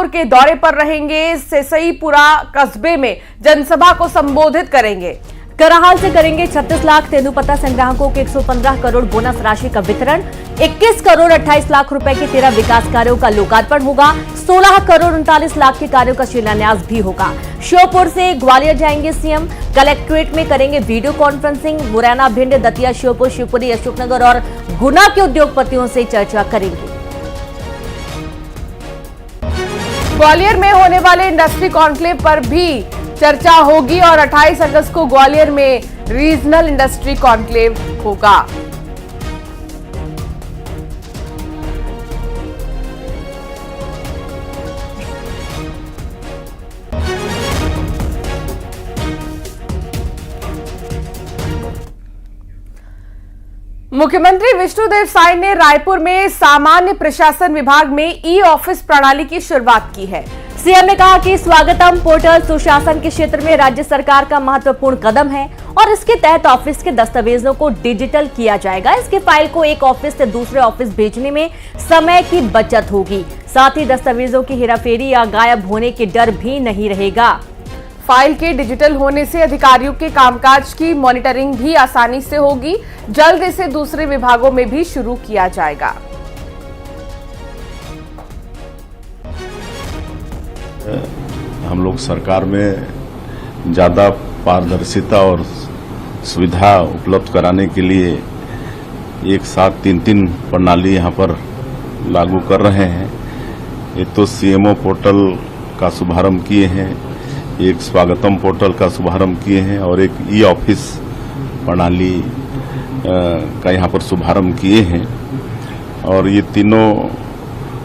के दौरे पर रहेंगे। सेसईपुरा कस्बे में जनसभा को संबोधित करेंगे। कराहाल से करेंगे 36 लाख तेंदुपत्ता संग्राहकों के 115 करोड़ बोनस राशि का वितरण। 21 करोड़ 28 लाख रुपए के 13 विकास कार्यों का लोकार्पण होगा। 16 करोड़ 39 लाख के कार्यों का शिलान्यास भी होगा। श्योपुर से ग्वालियर जाएंगे सीएम। कलेक्ट्रेट में करेंगे वीडियो कॉन्फ्रेंसिंग। मुरैना, भिंड, दतिया, श्योपुर, शिवपुरी, अशोकनगर और गुना के उद्योगपतियों से चर्चा करेंगे। ग्वालियर में होने वाले इंडस्ट्री कॉन्क्लेव पर भी चर्चा होगी और 28 अगस्त को ग्वालियर में रीजनल इंडस्ट्री कॉन्क्लेव होगा। मुख्यमंत्री विष्णुदेव साय ने रायपुर में सामान्य प्रशासन विभाग में ई ऑफिस प्रणाली की शुरुआत की है। सीएम ने कहा कि स्वागतम पोर्टल सुशासन के क्षेत्र में राज्य सरकार का महत्वपूर्ण कदम है और इसके तहत ऑफिस के दस्तावेजों को डिजिटल किया जाएगा। इसके फाइल को एक ऑफिस से दूसरे ऑफिस भेजने में समय की बचत होगी। साथ ही दस्तावेजों की हेराफेरी या गायब होने के डर भी नहीं रहेगा। फाइल के डिजिटल होने से अधिकारियों के कामकाज की मॉनिटरिंग भी आसानी से होगी। जल्द इसे दूसरे विभागों में भी शुरू किया जाएगा। हम लोग सरकार में ज़्यादा पारदर्शिता और सुविधा उपलब्ध कराने के लिए एक साथ तीन प्रणाली यहाँ पर लागू कर रहे हैं। एक तो सीएमओ पोर्टल का शुभारंभ किए हैं, एक स्वागतम पोर्टल का शुभारंभ किए हैं और एक ई ऑफिस प्रणाली का यहाँ पर शुभारंभ किए हैं। और ये तीनों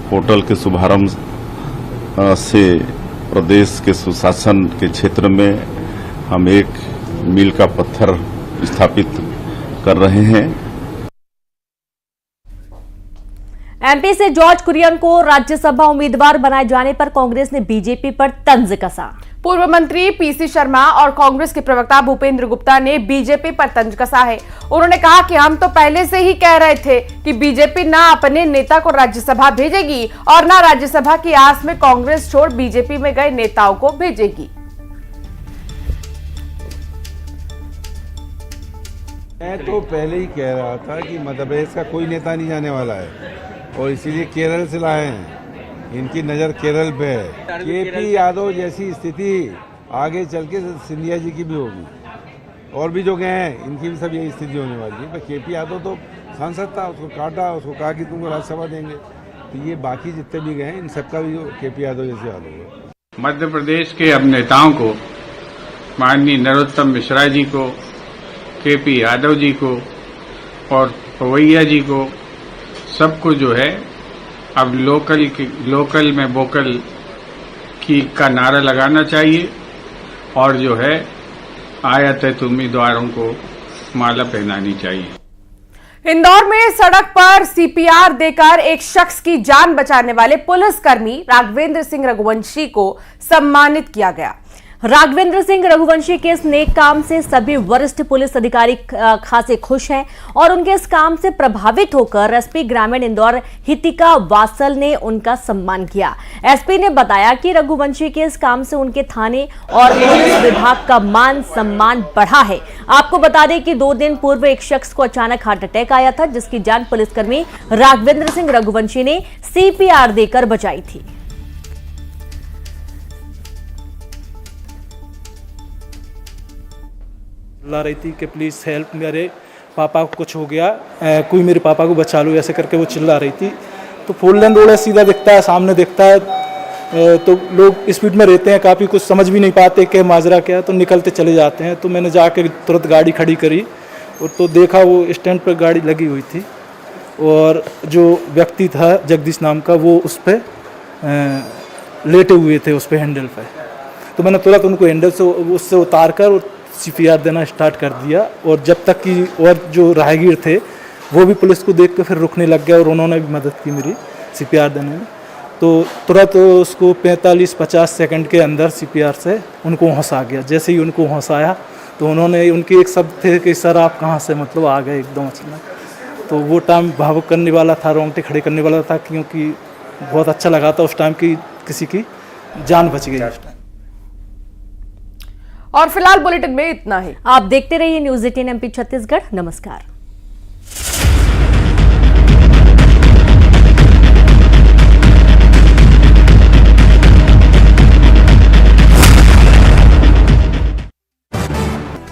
पोर्टल के शुभारंभ से प्रदेश के सुशासन के क्षेत्र में हम एक मील का पत्थर स्थापित कर रहे हैं। एमपी से जॉर्ज कुरियन को राज्यसभा उम्मीदवार बनाए जाने पर कांग्रेस ने बीजेपी पर तंज कसा। पूर्व मंत्री पीसी शर्मा और कांग्रेस के प्रवक्ता भूपेंद्र गुप्ता ने बीजेपी पर तंज कसा है। उन्होंने कहा कि हम तो पहले से ही कह रहे थे कि बीजेपी ना अपने नेता को राज्यसभा भेजेगी और ना राज्यसभा की आस में कांग्रेस छोड़ बीजेपी में गए नेताओं को भेजेगी। मैं तो पहले ही कह रहा था कि मध्य प्रदेश का कोई नेता नहीं जाने वाला है और इसीलिए केरल से लाए हैं। इनकी नज़र केरल पे है। केपी यादव जैसी स्थिति आगे चल के सिंधिया जी की भी होगी और भी जो गए हैं इनकी भी सब यही स्थिति होने वाली है। पर केपी यादव तो सांसद था, उसको काटा, उसको कहा कि तुमको राज्यसभा देंगे। तो ये बाकी जितने भी गए हैं इन सबका भी केपी यादव जैसे हाल होगा। मध्य प्रदेश के अब नेताओं को, माननीय नरोत्तम मिश्रा जी को, केपी यादव जी को और पवैया जी को, सबको जो है अब लोकल में वोकल का नारा लगाना चाहिए और जो है आयातित उम्मीदवारों को माला पहनानी चाहिए। इंदौर में सड़क पर सीपीआर देकर एक शख्स की जान बचाने वाले पुलिसकर्मी राघवेंद्र सिंह रघुवंशी को सम्मानित किया गया। राघवेंद्र सिंह रघुवंशी के इस नेक काम से सभी वरिष्ठ पुलिस अधिकारी खासे खुश हैं और उनके इस काम से प्रभावित होकर एसपी ग्रामीण इंदौर हितिका वासल ने उनका सम्मान किया। एसपी ने बताया कि रघुवंशी के इस काम से उनके थाने और पुलिस विभाग का मान सम्मान बढ़ा है। आपको बता दें कि 2 दिन पूर्व एक शख्स को अचानक हार्ट अटैक आया था, जिसकी जान पुलिसकर्मी राघवेंद्र सिंह रघुवंशी ने सीपीआर देकर बचाई थी। ला रही थी कि प्लीज़ हेल्प, मेरे पापा को कुछ हो गया, कोई मेरे पापा को बचा लो, ऐसे करके वो चिल्ला रही थी। तो 4 लेन रोड है, सीधा दिखता है, सामने दिखता है, तो लोग स्पीड में रहते हैं, काफ़ी कुछ समझ भी नहीं पाते कि माजरा क्या है, तो निकलते चले जाते हैं। तो मैंने जाके तुरंत गाड़ी खड़ी करी और तो देखा वो स्टैंड पर गाड़ी लगी हुई थी और जो व्यक्ति था जगदीश नाम का, वो उस पर लेटे हुए थे, उस पर हैंडल पर। तो मैंने तुरंत उनको हैंडल से उससे उतार कर सीपीआर देना स्टार्ट कर दिया और जब तक कि और जो राहगीर थे वो भी पुलिस को देख कर फिर रुकने लग गया और उन्होंने भी मदद की मेरी सीपीआर देने में। तो तुरंत उसको 45-50 सेकंड के अंदर सीपीआर से उनको होश आ गया। जैसे ही उनको होश आया तो उन्होंने, उनके एक शब्द थे कि सर आप कहाँ से, मतलब आ गए एकदम अचानक। तो वो टाइम भावुक करने वाला था, रोंगटे खड़े करने वाला था, क्योंकि बहुत अच्छा लगा था उस टाइम की किसी की जान बच गई उस टाइम। और फिलहाल बुलेटिन में इतना ही। आप देखते रहिए न्यूज़ 18 MP छत्तीसगढ़। नमस्कार।